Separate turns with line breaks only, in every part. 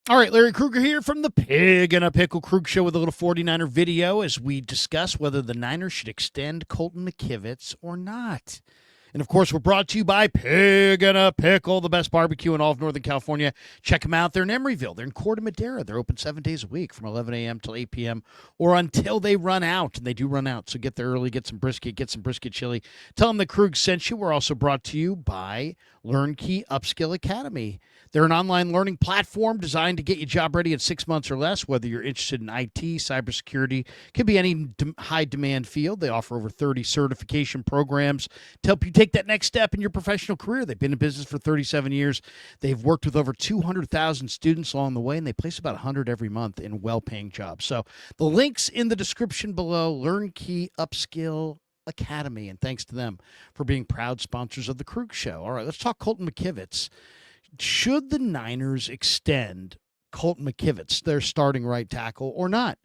All right, Larry Krueger here from the Pig and a Pickle Krueg Show with a little 49er video as we discuss whether the Niners should extend Colton McKivitz or not. And, of course, we're brought to you by Pig and a Pickle, the best barbecue in all of Northern California. Check them out. They're in Emeryville. They're in Corte Madera. They're open 7 days a week from 11 a.m. till 8 p.m. or until they run out. And they do run out, so get there early, get some brisket chili. Tell them that Krueg sent you. We're also brought to you by LearnKey Upskill Academy. They're an online learning platform designed to get you job ready in 6 months or less, whether you're interested in IT, cybersecurity, could be any high-demand field. They offer over 30 certification programs to help you take that next step in your professional career. They've been in business for 37 years. They've worked with over 200,000 students along the way, and they place about 100 every month in well-paying jobs. So the link's in the description below, LearnKey Upskill Academy, and thanks to them for being proud sponsors of the Krueg Show. All right, let's talk Colton McKivitz. Should the Niners extend Colton McKivitz, their starting right tackle, or not?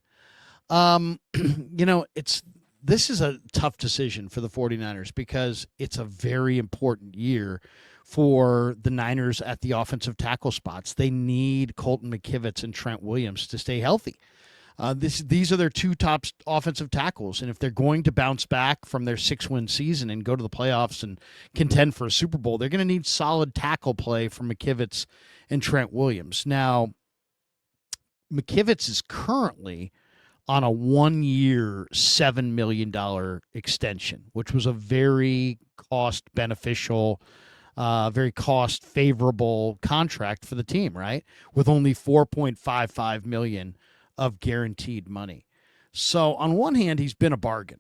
This is a tough decision for the 49ers because it's a very important year for the Niners at the offensive tackle spots. They need Colton McKivitz and Trent Williams to stay healthy. These are their two top offensive tackles, and if they're going to bounce back from their 6-win season and go to the playoffs and contend for a Super Bowl, they're going to need solid tackle play from McKivitz and Trent Williams. Now, McKivitz is currently on a 1-year, $7 million extension, which was a very cost-beneficial, very cost-favorable contract for the team, right? With only $4.55 million of guaranteed money. So on one hand, he's been a bargain.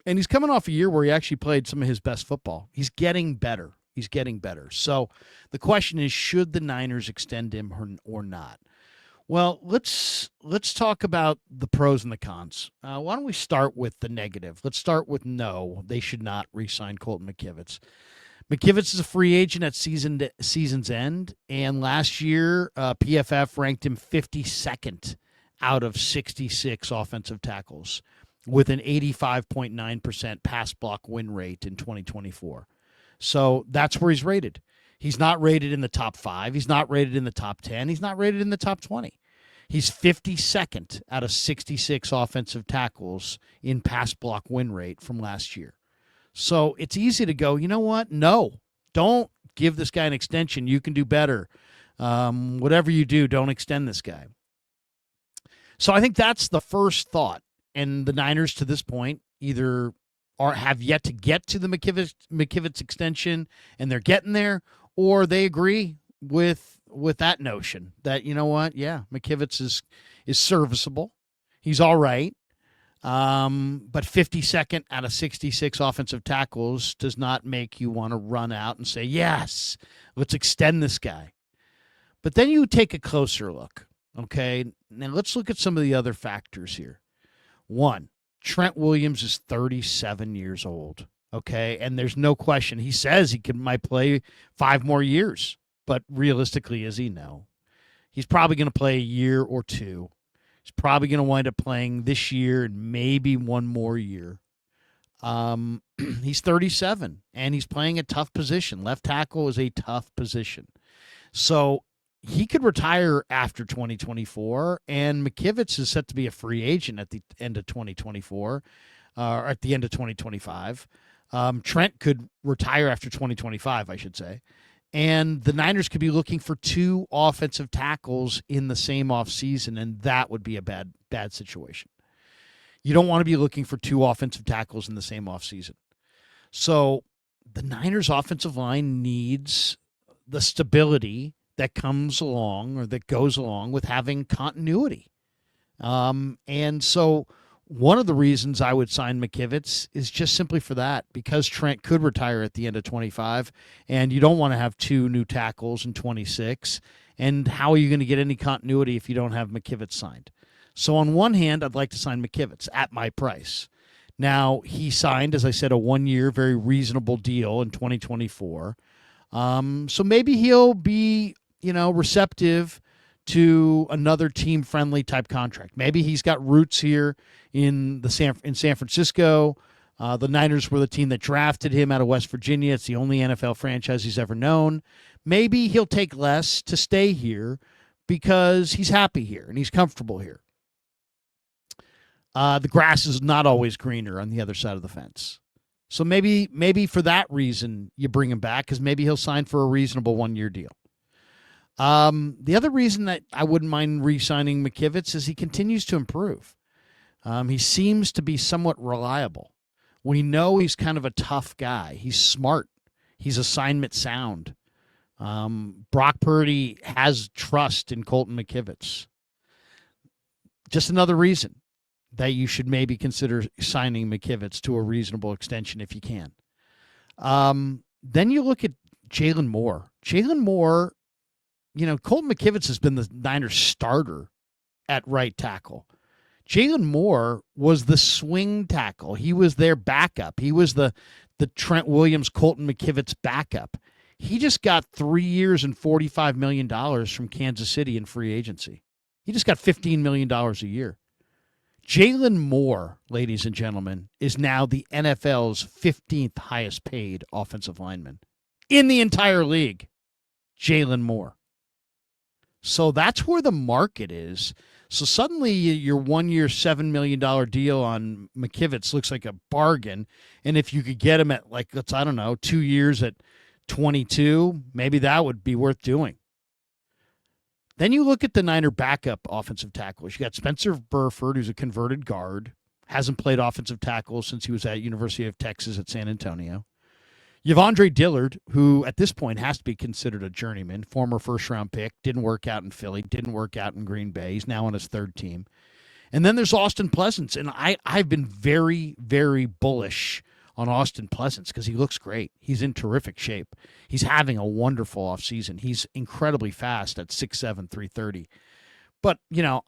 And he's coming off a year where he actually played some of his best football. He's getting better. So the question is, should the Niners extend him or not? Well, let's talk about the pros and the cons. Why don't we start with the negative? Let's start with no, they should not re-sign Colton McKivitz. McKivitz is a free agent at season's end, and last year PFF ranked him 52nd out of 66 offensive tackles with an 85.9% pass block win rate in 2024. So that's where he's rated. He's not rated in the top 5. He's not rated in the top 10. He's not rated in the top 20. He's 52nd out of 66 offensive tackles in pass block win rate from last year. So it's easy to go, you know what? No, don't give this guy an extension. You can do better. Whatever you do, don't extend this guy. So I think that's the first thought. And the Niners to this point either have yet to get to the McKivitz extension and they're getting there, or they agree with that notion that, you know what, yeah, McKivitz is serviceable. He's all right. But 52nd out of 66 offensive tackles does not make you want to run out and say, yes, let's extend this guy. But then you take a closer look. Okay, now let's look at some of the other factors here. One, Trent Williams is 37 years old, okay? And there's no question. He says he might play 5 more years, but realistically, is he? No. He's probably going to play a year or two. He's probably going to wind up playing this year and maybe one more year. He's 37, and he's playing a tough position. Left tackle is a tough position. So he could retire after 2024, and McKivitz is set to be a free agent at the end of 2024, or at the end of 2025. Trent could retire after 2025, I should say. And the Niners could be looking for 2 offensive tackles in the same offseason, and that would be a bad situation. You don't want to be looking for 2 offensive tackles in the same offseason. So the Niners' offensive line needs the stability that comes along or that goes along with having continuity. And so one of the reasons I would sign McKivitz is just simply for that, because Trent could retire at the end of 25, and you don't want to have 2 new tackles in 26. And how are you going to get any continuity if you don't have McKivitz signed? So on one hand, I'd like to sign McKivitz at my price. Now, he signed, as I said, a 1-year, very reasonable deal in 2024. So maybe he'll be, receptive to another team-friendly type contract. Maybe he's got roots here in San Francisco. The Niners were the team that drafted him out of West Virginia. It's the only NFL franchise he's ever known. Maybe he'll take less to stay here, because he's happy here and he's comfortable here. The grass is not always greener on the other side of the fence. So maybe for that reason you bring him back, because maybe he'll sign for a reasonable 1-year deal. The other reason that I wouldn't mind re-signing McKivitz is he continues to improve. He seems to be somewhat reliable. We know he's kind of a tough guy. He's smart. He's assignment sound. Brock Purdy has trust in Colton McKivitz. Just another reason that you should maybe consider signing McKivitz to a reasonable extension if you can. Then you look at Jalen Moore. Jalen Moore, Colton McKivitz has been the Niners starter at right tackle. Jalen Moore was the swing tackle. He was their backup. He was the Trent Williams, Colton McKivitz backup. He just got 3 years and $45 million from Kansas City in free agency. He just got $15 million a year. Jalen Moore, ladies and gentlemen, is now the NFL's 15th highest paid offensive lineman in the entire league. Jalen Moore. So that's where the market is. So suddenly your 1 year, $7 million deal on McKivitz looks like a bargain. And if you could get him at 2 years at 22, maybe that would be worth doing. Then you look at the Niner backup offensive tackles. You got Spencer Burford, who's a converted guard, hasn't played offensive tackle since he was at University of Texas at San Antonio. You have Andre Dillard, who at this point has to be considered a journeyman, former first-round pick, didn't work out in Philly, didn't work out in Green Bay. He's now on his third team. And then there's Austin Pleasance, and I've been very, very bullish on Austin Pleasance because he looks great. He's in terrific shape. He's having a wonderful offseason. He's incredibly fast at 6'7", 330. But,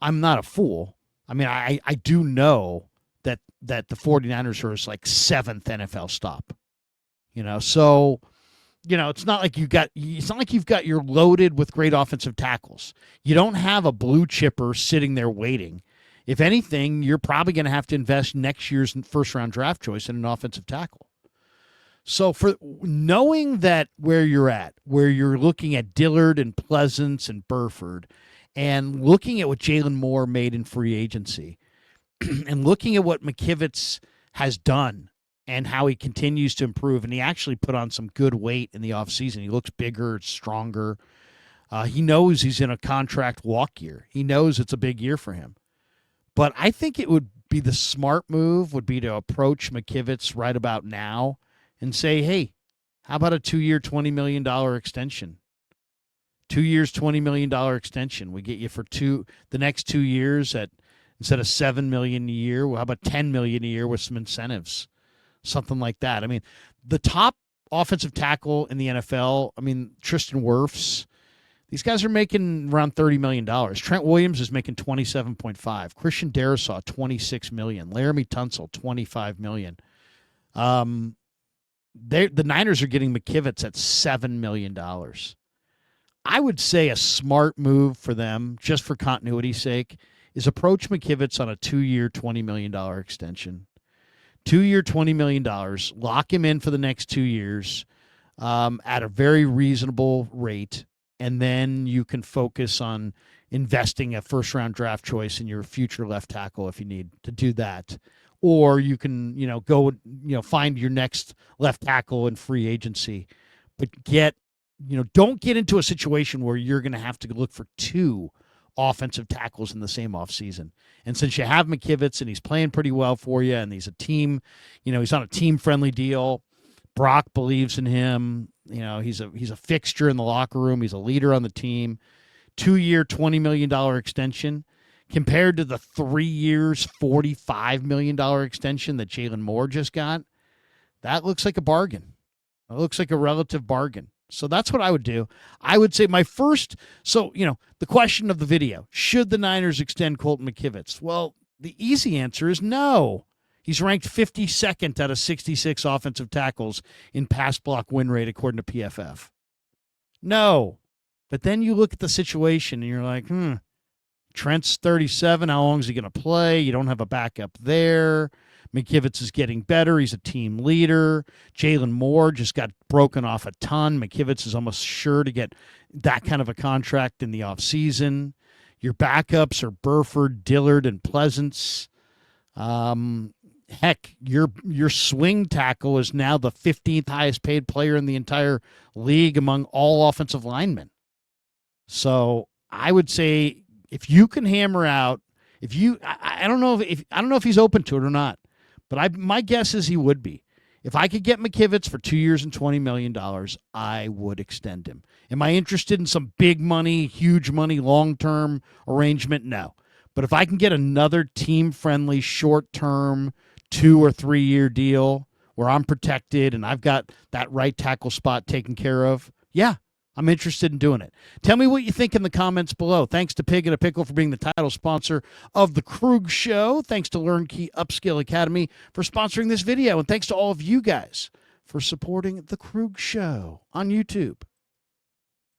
I'm not a fool. I mean, I do know that the 49ers are his seventh NFL stop. So, it's not like you're loaded with great offensive tackles. You don't have a blue chipper sitting there waiting. If anything, you're probably going to have to invest next year's first-round draft choice in an offensive tackle. So for knowing that where you're looking at Dillard and Pleasance and Burford, and looking at what Jalen Moore made in free agency, and looking at what McKivitz has done and how he continues to improve, and he actually put on some good weight in the offseason. He looks bigger, stronger. He knows he's in a contract walk year. He knows it's a big year for him. But I think it would be the smart move would be to approach McKivitz right about now and say, hey, how about a 2-year, $20 million extension? 2 years, $20 million extension. We get you for the next 2 years at instead of $7 million a year. Well, how about $10 million a year with some incentives? Something like that. I mean, the top offensive tackle in the NFL, Tristan Wirfs, these guys are making around $30 million. Trent Williams is making $27.5. Christian Darrisaw, $26 million. Laramie Tunsil, $25 million. The Niners are getting McKivitz at $7 million. I would say a smart move for them, just for continuity's sake, is approach McKivitz on a 2-year, $20 million extension. 2-year, $20 million. Lock him in for the next 2 years at a very reasonable rate. And then you can focus on investing a first-round draft choice in your future left tackle if you need to do that. Or you can, go, find your next left tackle in free agency. But don't get into a situation where you're going to have to look for 2 offensive tackles in the same offseason. And since you have McKivitz and he's playing pretty well for you and he's a team, he's on a team-friendly deal, Brock believes in him. He's a fixture in the locker room. He's a leader on the team. 2-year, $20 million extension compared to the 3 years, $45 million extension that Jalen Moore just got. That looks like a bargain. It looks like a relative bargain. So that's what I would do. I would say the question of the video, should the Niners extend Colton McKivitz? Well, the easy answer is no. He's ranked 52nd out of 66 offensive tackles in pass block win rate, according to PFF. No. But then you look at the situation and you're like, Trent's 37. How long is he going to play? You don't have a backup there. McKivitz is getting better. He's a team leader. Jalen Moore just got broken off a ton. McKivitz is almost sure to get that kind of a contract in the offseason. Your backups are Burford, Dillard, and Pleasance. Heck, your swing tackle is now the 15th highest paid player in the entire league among all offensive linemen. So I would say if you can hammer out, I don't know if he's open to it or not, but my guess is he would be. If I could get McKivitz for 2 years and $20 million, I would extend him. Am I interested in some big money, huge money, long-term arrangement? No. But if I can get another team-friendly, short-term, 2 or 3 year deal where I'm protected and I've got that right tackle spot taken care of, yeah, I'm interested in doing it. Tell me what you think in the comments below. Thanks to Pig and a Pickle for being the title sponsor of the Krueg Show. Thanks to LearnKey Upskill Academy for sponsoring this video. And thanks to all of you guys for supporting the Krueg Show on YouTube.